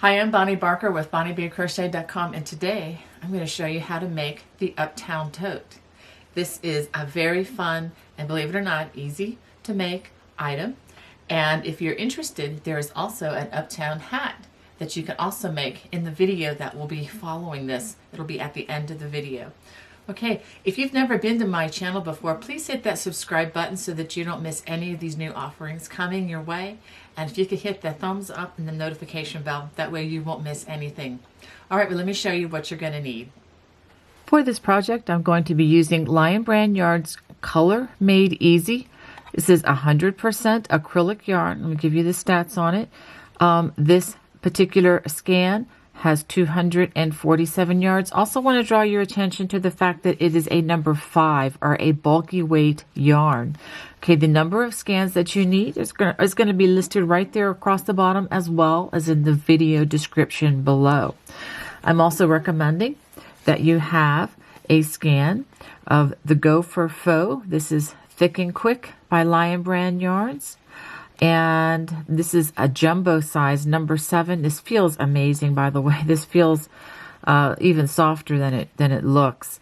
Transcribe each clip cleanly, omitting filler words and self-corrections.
Hi, I'm Bonnie Barker with BonnieBayCrochet.com, and today I'm going to show you how to make the Uptown Tote. This is a very fun and, believe it or not, easy to make item. And if you're interested, there is also an Uptown Hat that you can also make in the video that will be following this. It'll be at the end of the video. Okay, if you've never been to my channel before, please hit that subscribe button so that you don't miss any of these new offerings coming your way. And if you could hit the thumbs up and the notification bell, that way you won't miss anything. All right, well, let me show you what you're going to need. For this project, I'm going to be using Lion Brand Yarn's Color Made Easy. This is 100% acrylic yarn. Let me give you the stats on it. This particular scan has 247 yards. Also want to draw your attention to the fact that it is a number 5 or a bulky weight yarn. Okay, the number of scans that you need is going to be listed right there across the bottom as well as in the video description below. I'm also recommending that you have a scan of the Go for Faux. This is Thick and Quick by Lion Brand Yarns. And this is a jumbo size, number 7. This feels amazing, by the way. This feels even softer than it looks.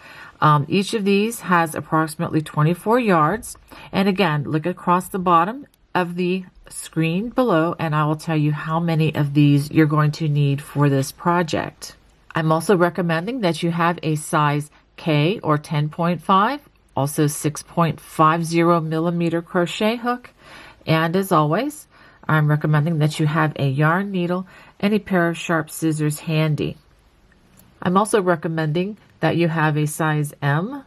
Each of these has approximately 24 yards. And again, look across the bottom of the screen below, and I will tell you how many of these you're going to need for this project. I'm also recommending that you have a size K or 10.5, also 6.50 millimeter crochet hook. And as always, I'm recommending that you have a yarn needle and a pair of sharp scissors handy. I'm also recommending that you have a size M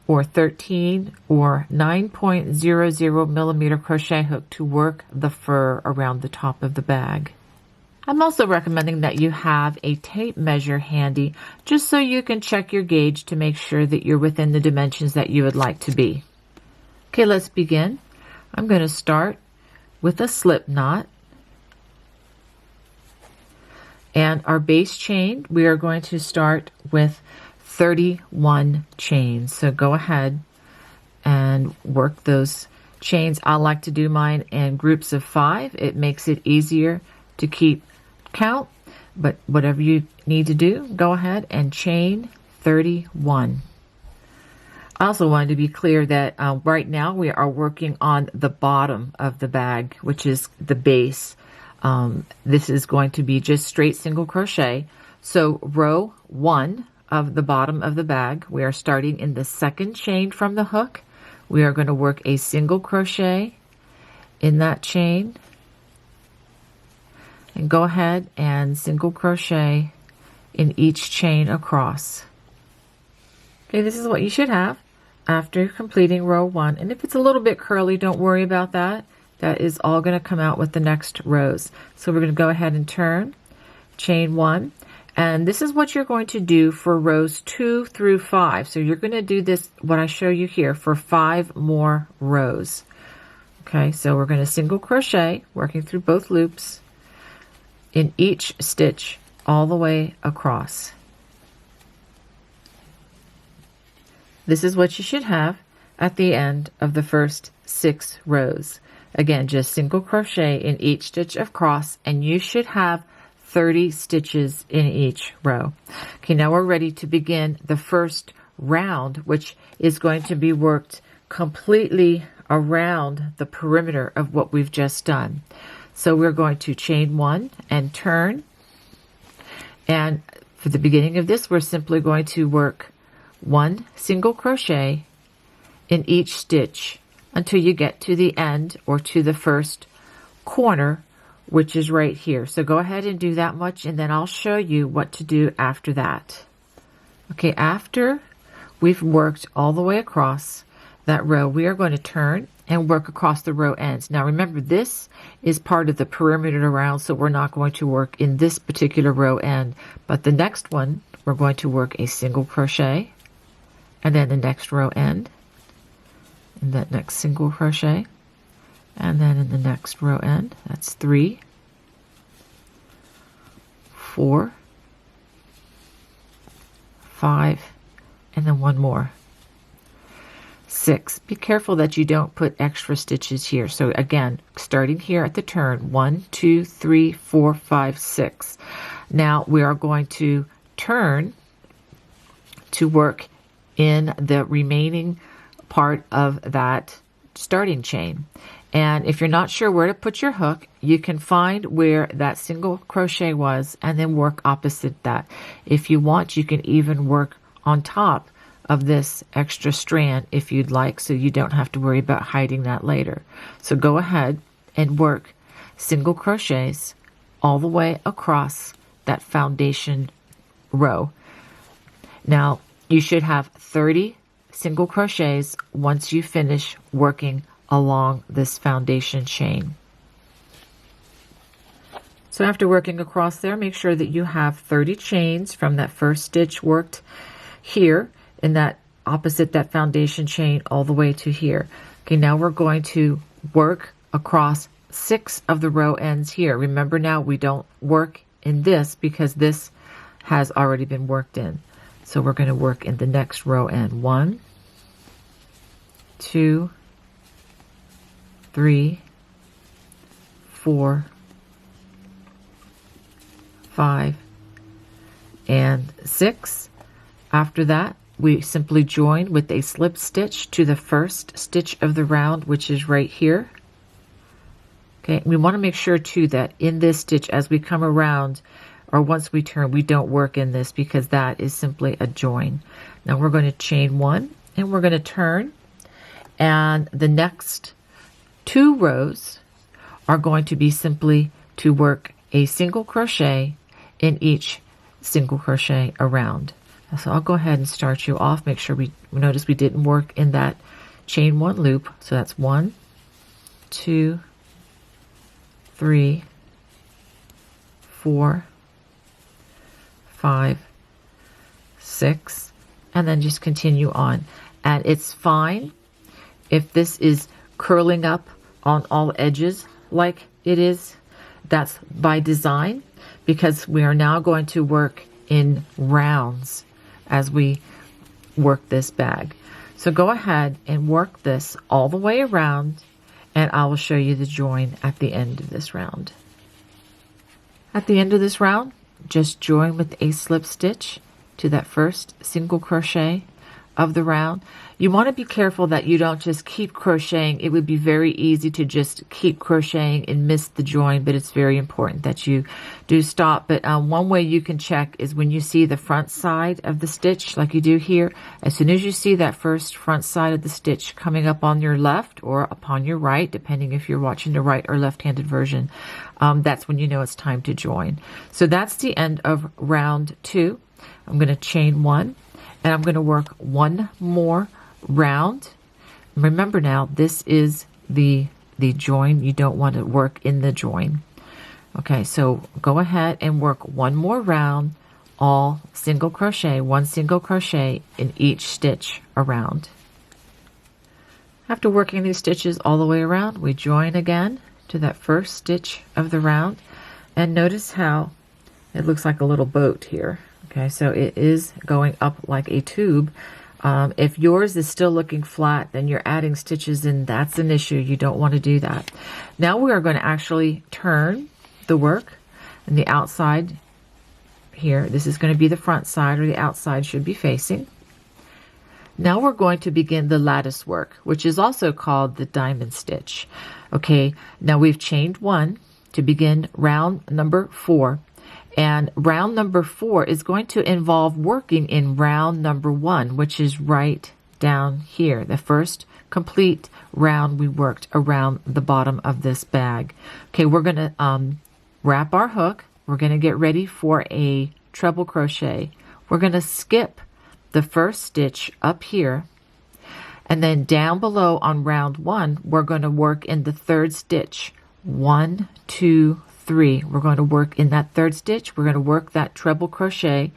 or 13 or 9.00 millimeter crochet hook to work the fur around the top of the bag. I'm also recommending that you have a tape measure handy just so you can check your gauge to make sure that you're within the dimensions that you would like to be. Okay, let's begin. I'm going to start with a slip knot. And our base chain, we are going to start with 31 chains. So go ahead and work those chains. I like to do mine in groups of 5. It makes it easier to keep count, but whatever you need to do, go ahead and chain 31. I also wanted to be clear that right now we are working on the bottom of the bag, which is the base. This is going to be just straight single crochet. So row 1 of the bottom of the bag, we are starting in the second chain from the hook. We are going to work a single crochet in that chain. And go ahead and single crochet in each chain across. Okay, this is what you should have after completing row 1. And if it's a little bit curly, don't worry about that. That is all going to come out with the next rows. So we're going to go ahead and turn, chain 1. And this is what you're going to do for rows 2 through 5. So you're going to do this, what I show you here, for 5 more rows. Okay, so we're going to single crochet, working through both loops in each stitch all the way across. This is what you should have at the end of the first 6 rows. Again, just single crochet in each stitch across, and you should have 30 stitches in each row. Okay, now we're ready to begin the first round, which is going to be worked completely around the perimeter of what we've just done. So we're going to chain 1 and turn. And for the beginning of this, we're simply going to work 1 single crochet in each stitch until you get to the end or to the first corner, which is right here. So go ahead and do that much, and then I'll show you what to do after that. Okay, after we've worked all the way across that row, we are going to turn and work across the row ends. Now remember, this is part of the perimeter around, so we're not going to work in this particular row end, but the next one, we're going to work a single crochet, and then the next row end, and that next single crochet, and then in the next row end, that's 3, 4, 5, and then 1 more. 6. Be careful that you don't put extra stitches here. So again, starting here at the turn, 1, 2, 3, 4, 5, 6. Now we are going to turn to work in the remaining part of that starting chain. And if you're not sure where to put your hook, you can find where that single crochet was and then work opposite that. If you want, you can even work on top of this extra strand if you'd like, so you don't have to worry about hiding that later. So go ahead and work single crochets all the way across that foundation row. Now you should have 30 single crochets once you finish working along this foundation chain. So after working across there, make sure that you have 30 chains from that first stitch worked here in that opposite that foundation chain all the way to here. Okay, now we're going to work across 6 of the row ends here. Remember, now we don't work in this because this has already been worked in. So we're going to work in the next row end. 1, 2, 3, 4, 5, and 6. After that, we simply join with a slip stitch to the first stitch of the round, which is right here. Okay, we want to make sure too that in this stitch, as we come around, or once we turn, we don't work in this because that is simply a join. Now we're going to chain 1 and we're going to turn, and the next 2 rows are going to be simply to work a single crochet in each single crochet around. So I'll go ahead and start you off. Make sure we notice we didn't work in that chain 1 loop. So that's 1, 2, 3, 4, 5, 6, and then just continue on. And it's fine if this is curling up on all edges like it is. That's by design, because we are now going to work in rounds as we work this bag. So go ahead and work this all the way around, and I will show you the join at the end of this round. At the end of this round, just join with a slip stitch to that first single crochet of the round. You want to be careful that you don't just keep crocheting. It would be very easy to just keep crocheting and miss the join, but it's very important that you do stop. But one way you can check is when you see the front side of the stitch, like you do here. As soon as you see that first front side of the stitch coming up on your left or upon your right, depending if you're watching the right or left-handed version, that's when you know it's time to join. So that's the end of round 2. I'm going to chain 1, and I'm going to work 1 more round. Remember now, this is the join. You don't want to work in the join. Okay, so go ahead and work 1 more round, all single crochet, 1 single crochet in each stitch around. After working these stitches all the way around, we join again to that first stitch of the round, and notice how it looks like a little boat here. Okay, so it is going up like a tube. If yours is still looking flat, then you're adding stitches and that's an issue. You don't want to do that. Now we are going to actually turn the work, and the outside here, this is going to be the front side, or the outside should be facing. Now we're going to begin the lattice work, which is also called the diamond stitch. Okay, now we've chained 1 to begin round number 4. And round number 4 is going to involve working in round number 1, which is right down here. The first complete round we worked around the bottom of this bag. Okay, we're going to wrap our hook. We're going to get ready for a treble crochet. We're going to skip the first stitch up here, and then down below on round 1, we're going to work in the 3rd stitch. 1, 2, 3. We're going to work in that 3rd stitch. We're going to work that treble crochet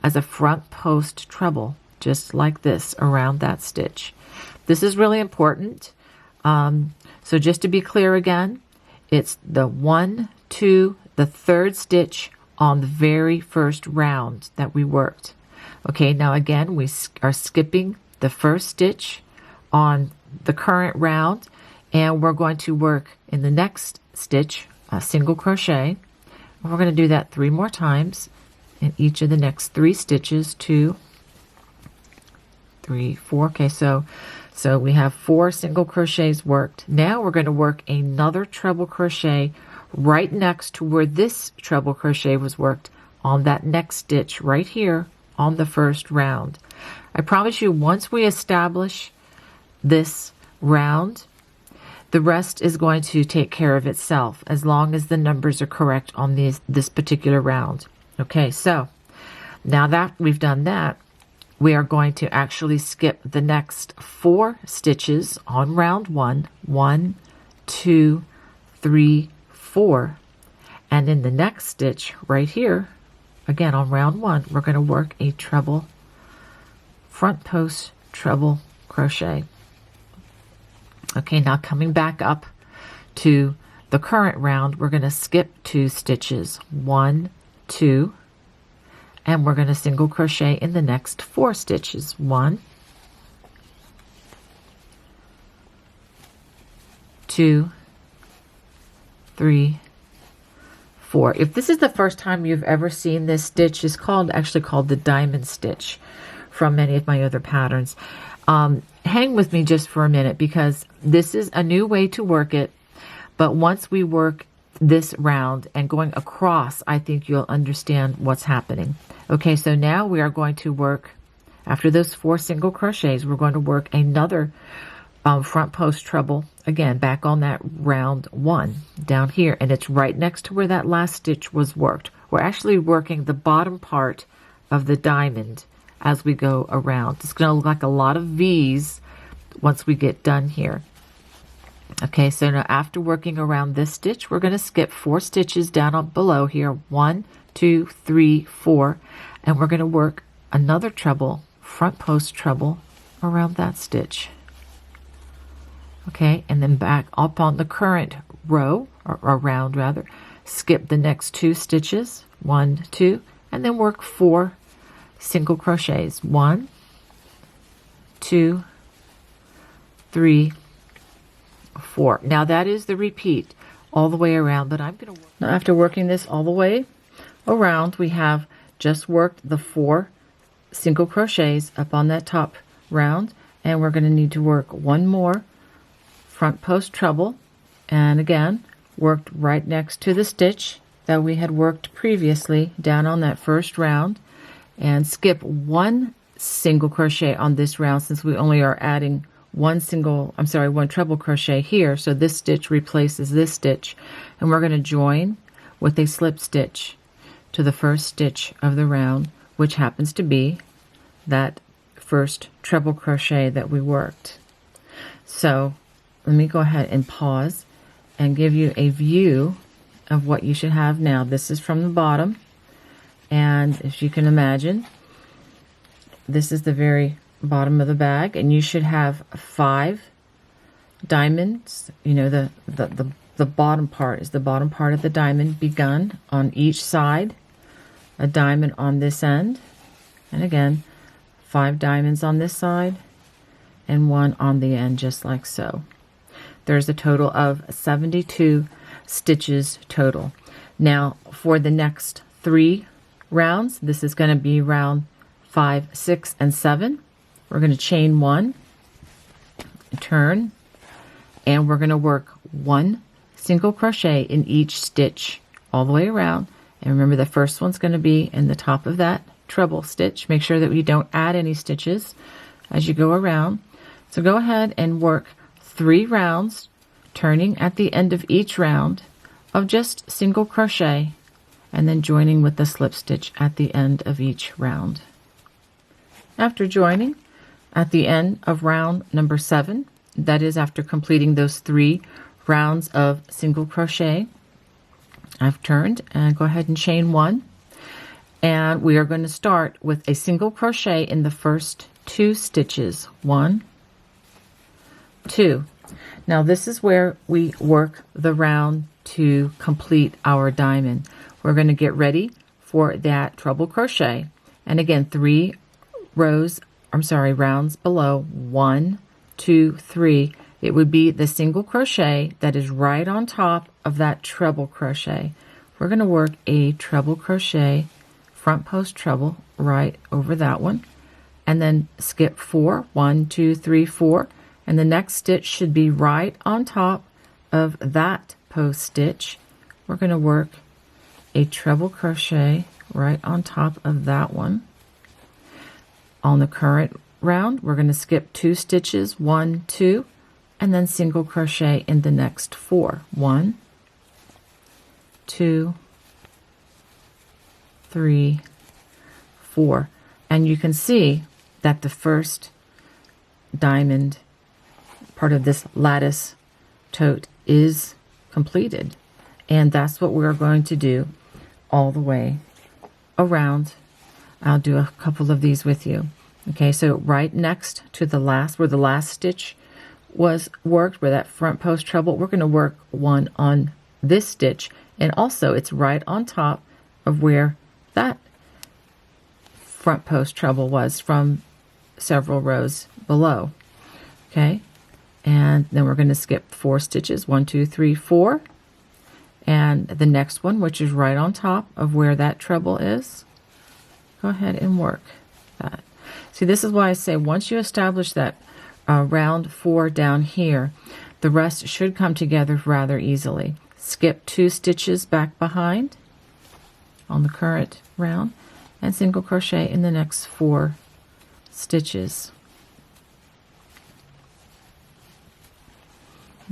as a front post treble, just like this, around that stitch. This is really important. So just to be clear again, it's the 1, 2, the 3rd stitch on the very first round that we worked. Okay, now again, we are skipping the first stitch on the current round, and we're going to work in the next stitch a single crochet, We're going to do that 3 more times in each of the next 3 stitches. 2, 3, 4. Okay, so we have 4 single crochets worked. Now we're going to work another treble crochet right next to where this treble crochet was worked, on that next stitch right here on the first round. I promise you, once we establish this round, the rest is going to take care of itself as long as the numbers are correct on this particular round. Okay, so now that we've done that, we are going to actually skip the next 4 stitches on round 1. 1, 2, 3, 4. And in the next stitch right here, again on round 1, we're going to work a treble, front post treble crochet. Okay, now coming back up to the current round, we're going to skip 2 stitches. 1, 2, and we're going to single crochet in the next 4 stitches. 1, 2, 3, 4. If this is the first time you've ever seen this stitch, it's actually called the diamond stitch from many of my other patterns. Hang with me just for a minute, because this is a new way to work it, but once we work this round and going across, I think you'll understand what's happening. Okay, so now we are going to work, after those 4 single crochets, we're going to work another front post treble, again back on that round 1 down here, and it's right next to where that last stitch was worked. We're actually working the bottom part of the diamond as we go around. It's going to look like a lot of V's once we get done here. Okay, so now after working around this stitch, we're going to skip 4 stitches down below here. 1, 2, 3, 4, and we're going to work another treble, front post treble around that stitch. Okay, and then back up on the current row, or round rather, skip the next 2 stitches, 1, 2, and then work 4 single crochets. 1, 2, 3, 4. Now that is the repeat all the way around, but I'm going to work. Now after working this all the way around, we have just worked the 4 single crochets up on that top round, and we're going to need to work 1 more front post treble, and again worked right next to the stitch that we had worked previously down on that first round, and skip 1 single crochet on this round, since we only are adding 1 treble crochet here, so this stitch replaces this stitch, and we're going to join with a slip stitch to the first stitch of the round, which happens to be that first treble crochet that we worked. So let me go ahead and pause and give you a view of what you should have now. This is from the bottom, and if you can imagine, this is the very bottom of the bag, and you should have 5 diamonds. You know, the bottom part is the bottom part of the diamond begun on each side, a diamond on this end, and again 5 diamonds on this side and 1 on the end, just like so. There's a total of 72 stitches total. Now for the next 3 rounds, this is going to be round 5, 6, and 7. We're going to chain 1, turn, and we're going to work 1 single crochet in each stitch all the way around. And remember, the first one's going to be in the top of that treble stitch. Make sure that we don't add any stitches as you go around. So go ahead and work 3 rounds, turning at the end of each round of just single crochet, and then joining with the slip stitch at the end of each round. After joining at the end of round number 7, that is after completing those 3 rounds of single crochet, I've turned and go ahead and chain 1, and we are going to start with a single crochet in the first 2 stitches. 1, 2. Now this is where we work the round to complete our diamond. We're going to get ready for that treble crochet, and again 3 rounds below, 1, 2, 3, it would be the single crochet that is right on top of that treble crochet. we're going to work a treble crochet, front post treble right over that one, and then skip 4, 1, 2, 3, 4, and the next stitch should be right on top of that post stitch. We're going to work a treble crochet right on top of that one. On the current round, we're going to skip 2 stitches, 1, 2, and then single crochet in the next 4. 1, 2, 3, 4. And you can see that the first diamond part of this lattice tote is completed. And that's what we're going to do all the way around. I'll do a couple of these with you. Okay, so right next to the last, where the last stitch was worked, where that front post treble, we're going to work one on this stitch, and also it's right on top of where that front post treble was from several rows below. Okay, and then we're going to skip 4 stitches, 1, 2, 3, 4, and the next one, which is right on top of where that treble is, go ahead and work that. See, this is why I say once you establish that round 4 down here, the rest should come together rather easily. Skip 2 stitches back behind on the current round and single crochet in the next 4 stitches.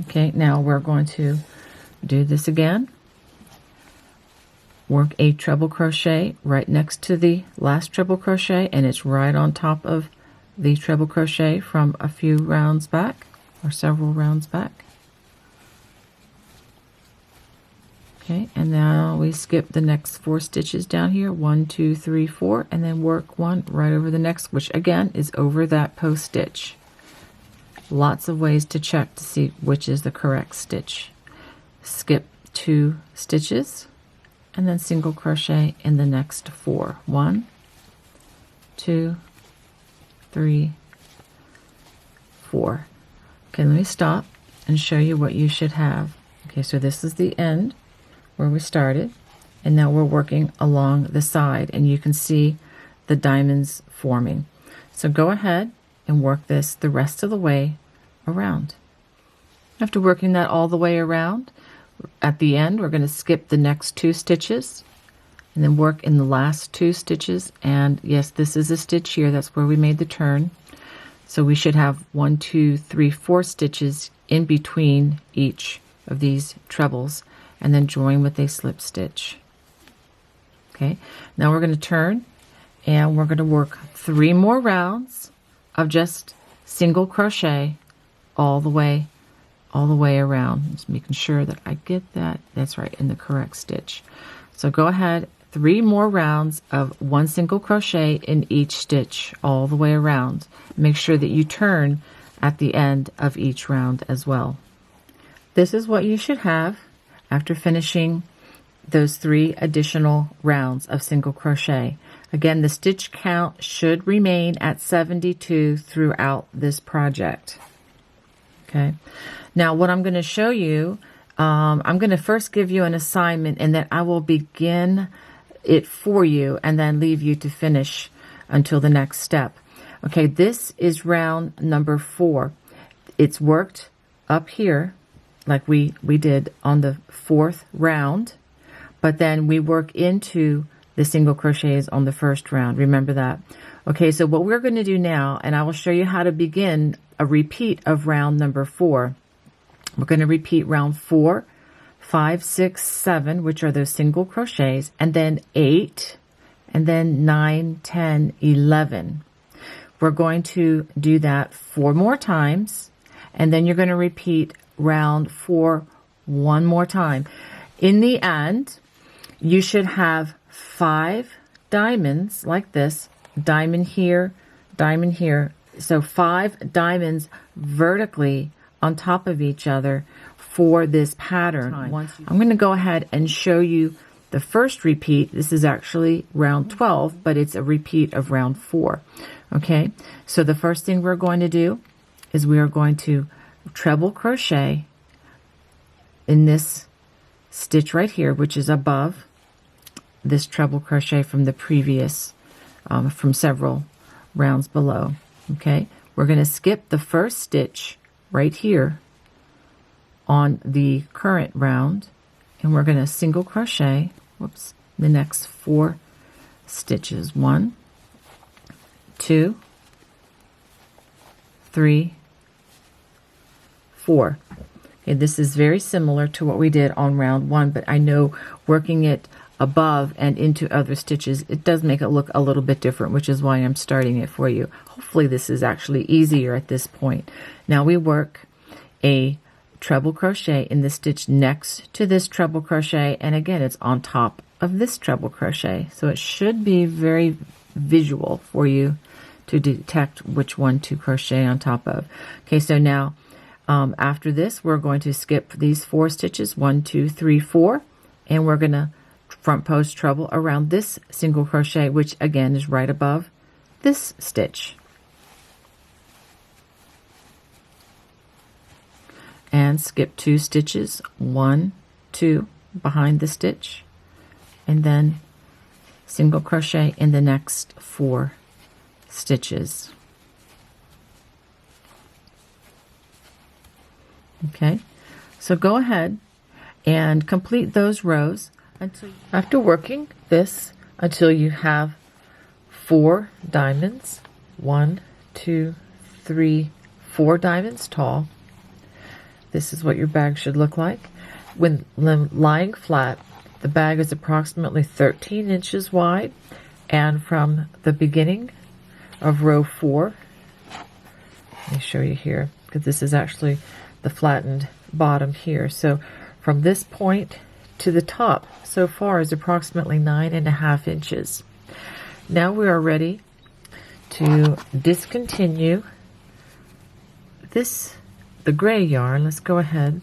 Okay, now we're going to do this again. Work a treble crochet right next to the last treble crochet, and it's right on top of the treble crochet from a few rounds back or several rounds back. Okay, and now we skip the next 4 stitches down here, 1, 2, 3, 4, and then work one right over the next, which again is over that post stitch. Lots of ways to check to see which is the correct stitch. Skip 2 stitches and then single crochet in the next 4. 1, 2, 3, 4. Okay, let me stop and show you what you should have. Okay, so this is the end where we started, and now we're working along the side, and you can see the diamonds forming. So go ahead and work this the rest of the way around. After working that all the way around, at the end we're going to skip the next 2 stitches and then work in the last 2 stitches, and yes, this is a stitch here, that's where we made the turn. So we should have 1, 2, 3, 4 stitches in between each of these trebles, and then join with a slip stitch. Okay, now we're going to turn and we're going to work 3 more rounds of just single crochet all the way around. Just making sure that I get that. That's right, in the correct stitch. So go ahead, 3 more rounds of 1 single crochet in each stitch all the way around. Make sure that you turn at the end of each round as well. This is what you should have after finishing those 3 additional rounds of single crochet. Again, the stitch count should remain at 72 throughout this project. Okay, now what I'm going to show you, I'm going to first give you an assignment, and then I will begin it for you and then leave you to finish until the next step. Okay, this is round number 4. It's worked up here like we did on the 4th round, but then we work into the single crochets on the 1st round. Remember that. Okay, so what we're going to do now, and I will show you how to begin a repeat of round number 4. We're going to repeat round 4, 5, 6, 7, which are those single crochets, and then 8, and then 9, 10, 11. We're going to do that 4 more times, and then you're going to repeat round 4 one more time. In the end, you should have 5 diamonds like this, diamond here, diamond here. So 5 diamonds vertically on top of each other for this pattern. I'm going to go ahead and show you the first repeat. This is actually round 12, but it's a repeat of round 4. Okay, so the first thing we're going to do is we are going to treble crochet in this stitch right here, which is above this treble crochet from the previous, from several rounds below. Okay, we're going to skip the first stitch right here on the current round, and we're going to single crochet, whoops, the next 4 stitches. 1, 2, 3, 4. Okay, this is very similar to what we did on round 1, but I know working it above and into other stitches, it does make it look a little bit different, which is why I'm starting it for you. Hopefully this is actually easier at this point. Now we work a treble crochet in the stitch next to this treble crochet, and again it's on top of this treble crochet, so it should be very visual for you to detect which one to crochet on top of. Okay, so now after this we're going to skip these 4 stitches, 1, 2, 3, 4, and we're going to front post treble around this single crochet, which again is right above this stitch, and skip 2 stitches, 1, 2 behind the stitch, and then single crochet in the next 4 stitches. Okay, so go ahead and complete those rows after working this until you have 4 diamonds, 1, 2, 3, 4 diamonds tall. This is what your bag should look like. When lying flat, the bag is approximately 13 inches wide, and from the beginning of row 4, let me show you here, because this is actually the flattened bottom here. So from this point to the top so far is approximately 9.5 inches. Now we are ready to discontinue the gray yarn. Let's go ahead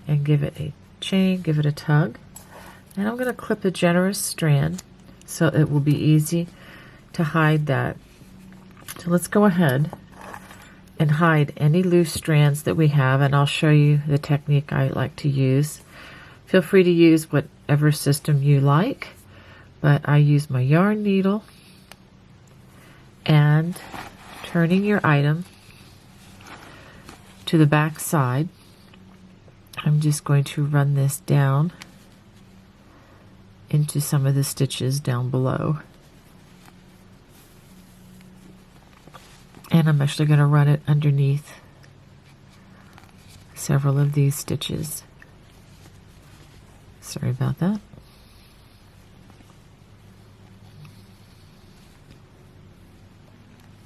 and give it a chain, give it a tug, and I'm going to clip a generous strand so it will be easy to hide that. So let's go ahead and hide any loose strands that we have, and I'll show you the technique I like to use. Feel free to use whatever system you like, but I use my yarn needle and turning your item to the back side. I'm just going to run this down into some of the stitches down below. And I'm actually going to run it underneath several of these stitches. Sorry about that.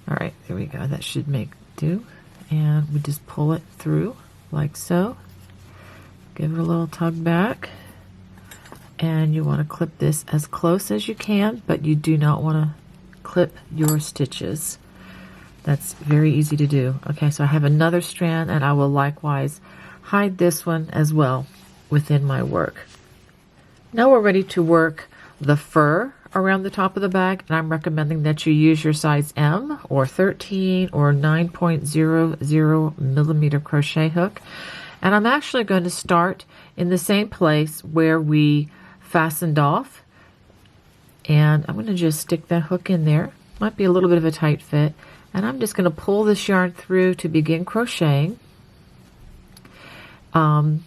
All right, there we go. That should make do. And we just pull it through like so. Give it a little tug back. And you want to clip this as close as you can, but you do not want to clip your stitches. That's very easy to do. Okay, so I have another strand, and I will likewise hide this one as well within my work. Now we're ready to work the fur around the top of the bag, and I'm recommending that you use your size M or 13 or 9.00 millimeter crochet hook. And I'm actually going to start in the same place where we fastened off, and I'm going to just stick that hook in there. Might be a little bit of a tight fit, and I'm just going to pull this yarn through to begin crocheting. And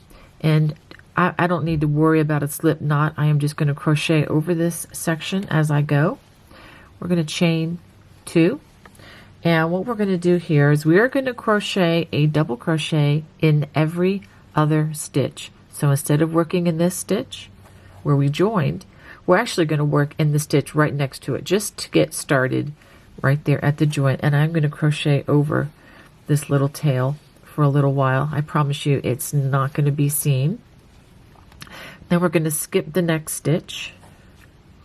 I don't need to worry about a slip knot. I am just going to crochet over this section as I go. We're going to chain 2, and what we're going to do here is we are going to crochet a double crochet in every other stitch. So instead of working in this stitch where we joined, we're actually going to work in the stitch right next to it just to get started right there at the joint. And I'm going to crochet over this little tail for a little while. I promise you it's not going to be seen. Then we're going to skip the next stitch,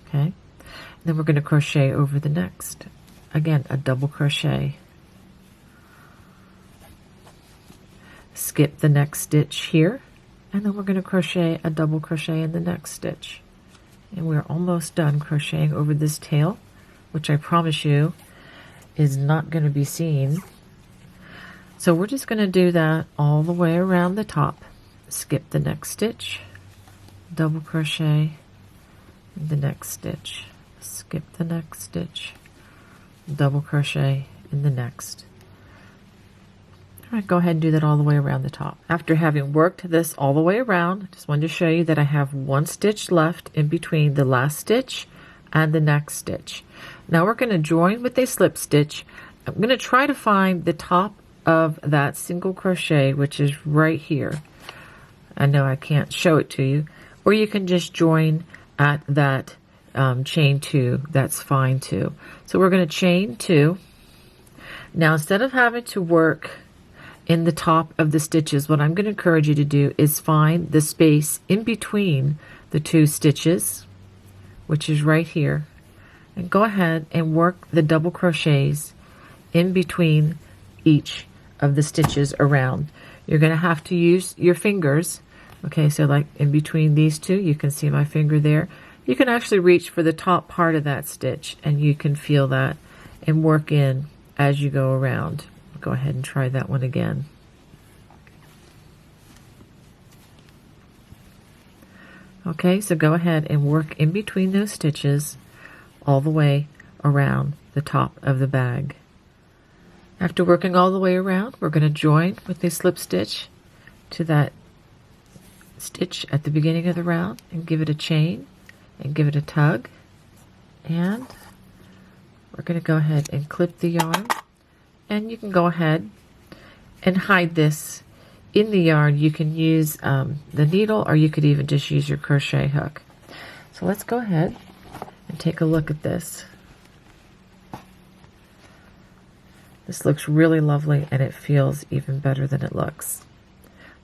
okay? Then we're going to crochet over the next. Again, a double crochet. Skip the next stitch here, and then we're going to crochet a double crochet in the next stitch. And we're almost done crocheting over this tail, which I promise you is not going to be seen. So we're just going to do that all the way around the top. Skip the next stitch, double crochet in the next stitch, skip the next stitch, double crochet in the next. All right, go ahead and do that all the way around the top. After having worked this all the way around, I just wanted to show you that I have one stitch left in between the last stitch and the next stitch. Now we're going to join with a slip stitch. I'm going to try to find the top of that single crochet, which is right here. I know I can't show it to you, or you can just join at that chain 2. That's fine too. So we're going to chain 2. Now instead of having to work in the top of the stitches, what I'm going to encourage you to do is find the space in between the 2 stitches, which is right here, and go ahead and work the double crochets in between each of the stitches around. You're going to have to use your fingers. Okay, so like in between these 2, you can see my finger there. You can actually reach for the top part of that stitch, and you can feel that and work in as you go around. Go ahead and try that one again. Okay, so go ahead and work in between those stitches all the way around the top of the bag. After working all the way around, we're going to join with a slip stitch to that stitch at the beginning of the round and give it a chain and give it a tug. And we're going to go ahead and clip the yarn. And you can go ahead and hide this in the yarn. You can use the needle, or you could even just use your crochet hook. So let's go ahead and take a look at this. This looks really lovely, and it feels even better than it looks.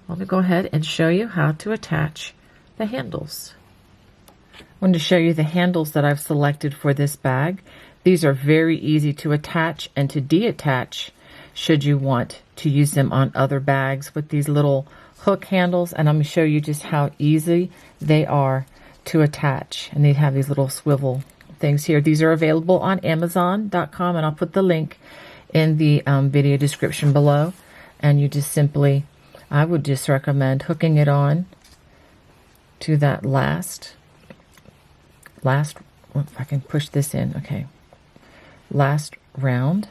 Let me go ahead and show you how to attach the handles. I wanted to show you the handles that I've selected for this bag. These are very easy to attach and to detach should you want to use them on other bags with these little hook handles. And I'm going to show you just how easy they are to attach. And they have these little swivel things here. These are available on Amazon.com, and I'll put the link in the video description below. And you just simply, I would just recommend hooking it on to that last, if I can push this in, okay. Last round,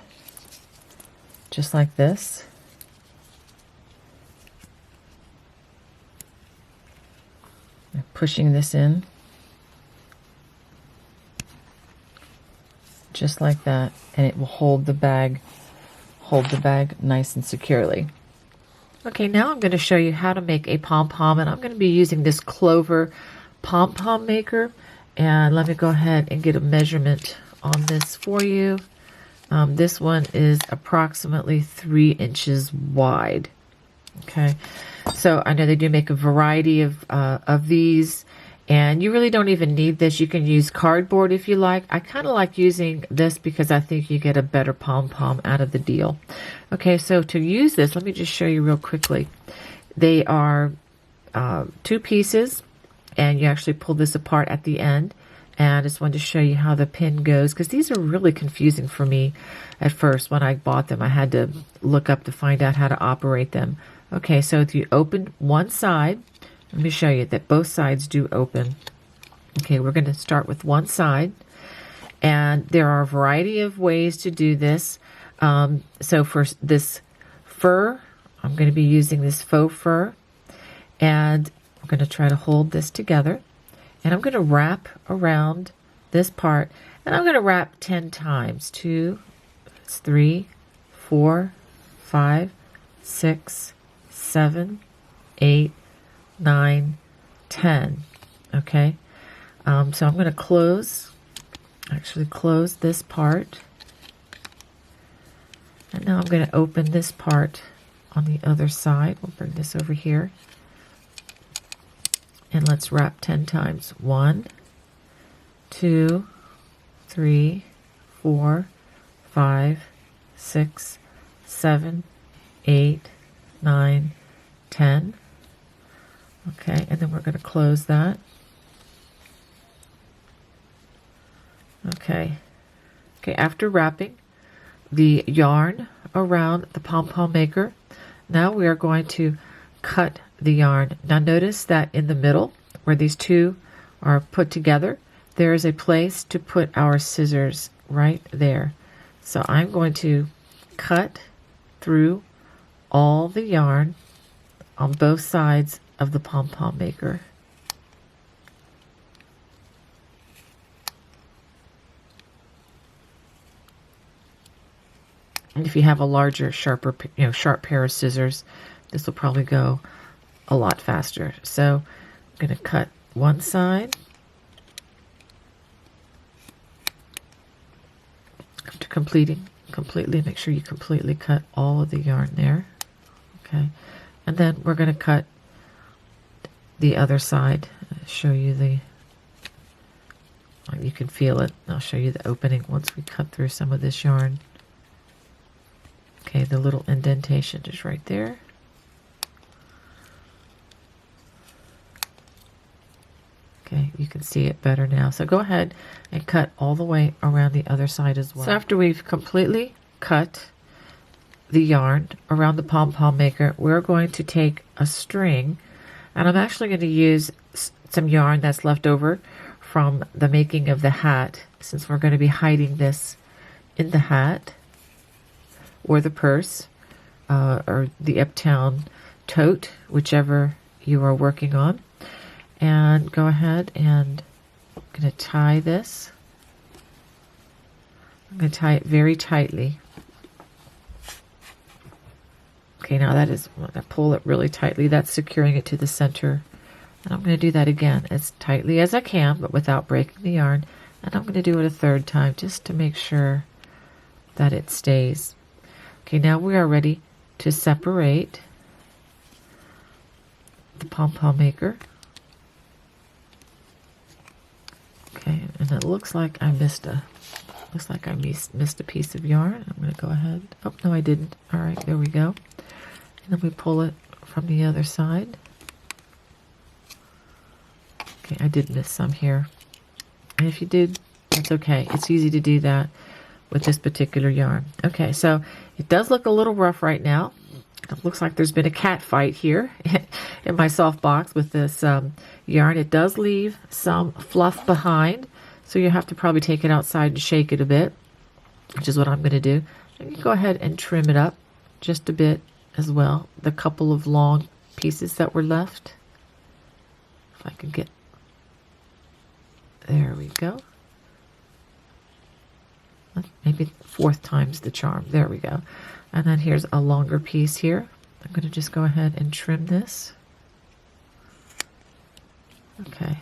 just like this. I'm pushing this in, just like that, and it will hold the bag nice and securely. Okay, now I'm going to show you how to make a pom-pom, and I'm going to be using this Clover pom-pom maker. And let me go ahead and get a measurement on this for you. This one is approximately 3 inches wide. Okay, so I know they do make a variety of these, and you really don't even need this. You can use cardboard if you like. I kind of like using this because I think you get a better pom-pom out of the deal. Okay, so to use this, let me just show you real quickly. They are 2 pieces, and you actually pull this apart at the end. And I just wanted to show you how the pin goes, because these are really confusing for me at first. When I bought them, I had to look up to find out how to operate them. Okay, so if you open one side, let me show you that both sides do open. Okay, we're going to start with one side. And there are a variety of ways to do this. So for this fur, I'm going to be using this faux fur. And I'm going to try to hold this together. And I'm going to wrap around this part, and I'm going to wrap 10 times. 2, 3, 4, 5, 6, 7, 8, 9, 10. Okay, so I'm going to close this part, and now I'm going to open this part on the other side. We'll bring this over here. And let's wrap 10 times. 1, 2, 3, 4, 5, 6, 7, 8, 9, 10. Okay, and then we're going to close that. Okay. Okay, after wrapping the yarn around the pom-pom maker, now we are going to cut the yarn. Now notice that in the middle where these two are put together, there is a place to put our scissors right there. So I'm going to cut through all the yarn on both sides of the pom-pom maker. And if you have a larger, sharper, sharp pair of scissors, this will probably go a lot faster. So I'm going to cut one side. After completely, make sure you completely cut all of the yarn there. Okay. And then we're going to cut the other side. I'll show you you can feel it. I'll show you the opening once we cut through some of this yarn. Okay, the little indentation is right there. Okay, you can see it better now. So go ahead and cut all the way around the other side as well. So after we've completely cut the yarn around the pom-pom maker, we're going to take a string, and I'm actually going to use some yarn that's left over from the making of the hat, since we're going to be hiding this in the hat or the purse or the Uptown Tote, whichever you are working on. And go ahead and I'm going to tie this. I'm going to tie it very tightly. Okay, now that is, I pull it really tightly. That's securing it to the center. And I'm going to do that again as tightly as I can, but without breaking the yarn. And I'm going to do it a third time just to make sure that it stays. Okay, now we are ready to separate the pom-pom maker. Okay, and it looks like I missed a piece of yarn. I'm going to go ahead. Oh, no, I didn't. All right, there we go. And then we pull it from the other side. Okay, I did miss some here. And if you did, that's okay. It's easy to do that with this particular yarn. Okay, so it does look a little rough right now. It looks like there's been a cat fight here in my soft box with this yarn. It does leave some fluff behind, so you have to probably take it outside and shake it a bit, which is what I'm going to do. And you go ahead and trim it up just a bit as well. The couple of long pieces that were left. If I can get... There we go. Maybe fourth time's the charm. There we go. And then here's a longer piece here. I'm going to just go ahead and trim this. Okay.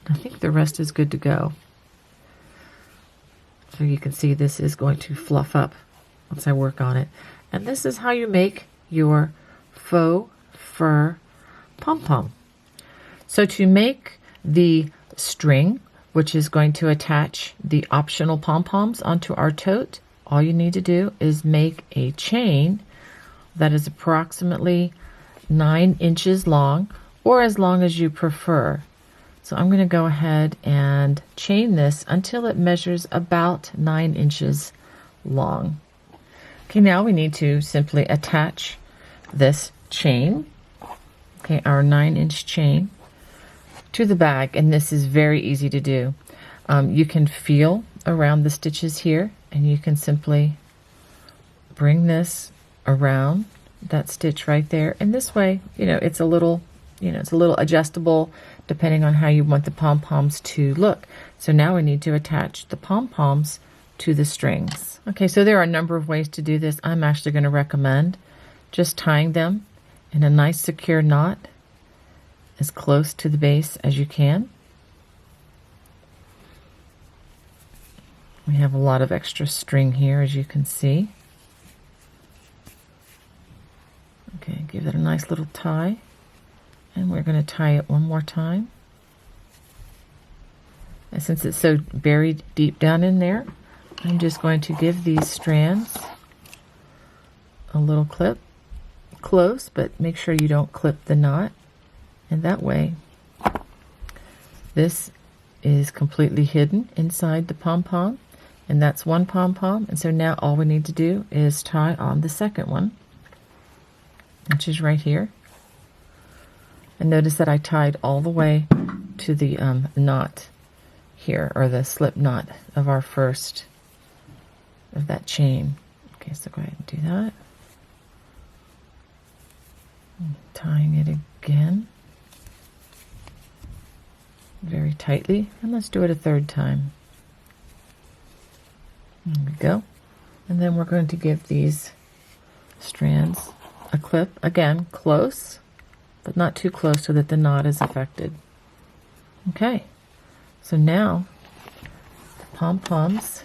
I think the rest is good to go. So you can see this is going to fluff up once I work on it. And this is how you make your faux fur pom-pom. So to make the string, which is going to attach the optional pom-poms onto our tote, all you need to do is make a chain that is approximately 9 inches long, or as long as you prefer. So I'm going to go ahead and chain this until it measures about 9 inches long. Okay, now we need to simply attach this chain, okay, our 9-inch chain, to the bag, and this is very easy to do. You can feel around the stitches here, and you can simply bring this around that stitch right there, and this way, it's a little adjustable depending on how you want the pom-poms to look. So now we need to attach the pom-poms to the strings. Okay, so there are a number of ways to do this. I'm actually going to recommend just tying them in a nice secure knot as close to the base as you can. We have a lot of extra string here, as you can see. Okay, give it a nice little tie. And we're going to tie it one more time. And since it's so buried deep down in there, I'm just going to give these strands a little clip close, but make sure you don't clip the knot. And that way, this is completely hidden inside the pom-pom. And that's one pom-pom. And so now all we need to do is tie on the second one, which is right here. And notice that I tied all the way to the knot here, or the slip knot of our first of that chain. Okay, so go ahead and do that. Tying it again very tightly, and let's do it a third time. There we go. And then we're going to give these strands a clip, again close, but not too close so that the knot is affected. Okay, so now the pom-poms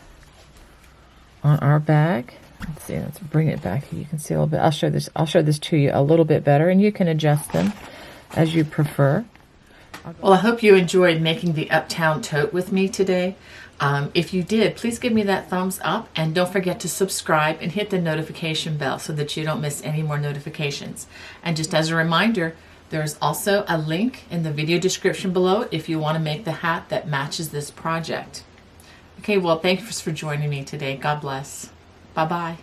on our bag. Let's see, let's bring it back here. You can see a little bit. I'll show this to you a little bit better, and you can adjust them as you prefer. Well, I hope you enjoyed making the Uptown Tote with me today. If you did, please give me that thumbs up, and don't forget to subscribe and hit the notification bell so that you don't miss any more notifications. And just as a reminder, there's also a link in the video description below if you want to make the hat that matches this project. Okay, well, thanks for joining me today. God bless. Bye-bye.